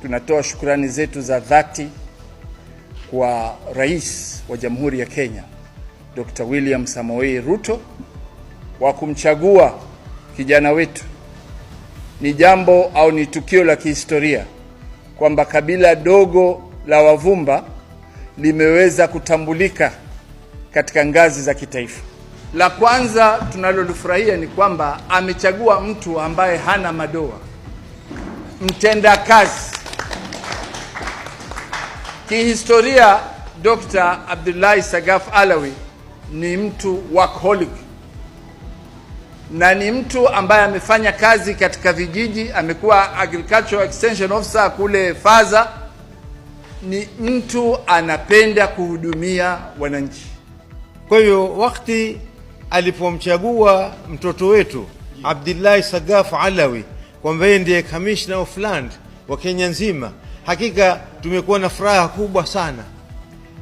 tunatoa shukrani zetu za dhati kwa Rais wa Jamhuri ya Kenya Dr. William Samoei Ruto kwa kumchagua kijana wetu. Ni jambo au ni tukio la kihistoria kwamba kabila dogo la Wavumba limeweza kutambulika katika ngazi za kitaifa. La kwanza tunalolifurahia ni kwamba amechagua mtu ambaye hana madoa, mtenda kazi. Kihistoria, Dr. Abdullahi Sagaf Alawi ni mtu workaholic na ni mtu ambaye amefanya kazi katika vijiji, amekuwa agricultural extension officer kule Faza. Ni mtu anapenda kuhudumia wananchi. Kwa hiyo wakati alipomchagua mtoto wetu Abdullahi Sagaf Alawi kwamba yeye ndiye Commissioner of Land wa Kenya nzima, hakika tumekuwa na furaha kubwa sana,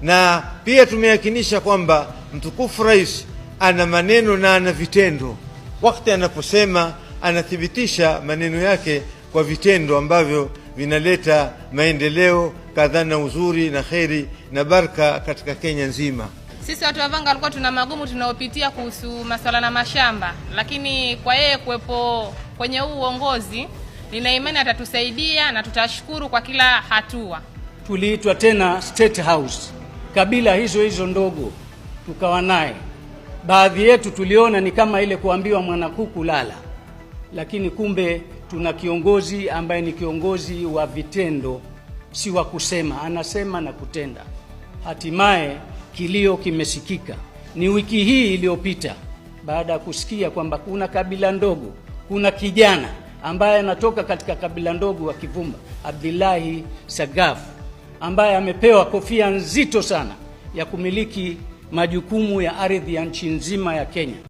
na pia tumeyakinisha kwamba mtukufu rais ana maneno na ana vitendo. Wakati anaposema anathibitisha maneno yake kwa vitendo ambavyo vinaleta maendeleo kadhaa na uzuri na kheri na baraka katika Kenya nzima. Sisi watu wa Vanga walikuwa tuna magumu tunaopitia kuhusu masuala na mashamba, lakini kwa yeye kuwepo kwenye huu uongozi, nina imani atatusaidia na tutashukuru kwa kila hatua. Tuliitwa tena State House, kabila hizo ndogo tukawa naye. Baadhi yetu tuliona ni kama ile kuambiwa mwanakuku lala, lakini kumbe tuna kiongozi ambaye ni kiongozi wa vitendo, si wa kusema, anasema na kutenda. Hatimaye kilio kimesikika. Ni wiki hii iliyopita, baada ya kusikia kwamba kuna kabila ndogo, kuna kijana ambaye anatoka katika kabila ndogo wa Kivumba, Abdullahi Sagaf, ambaye amepewa kofia nzito sana ya kumiliki majukumu ya ardhi ya nchi nzima ya Kenya.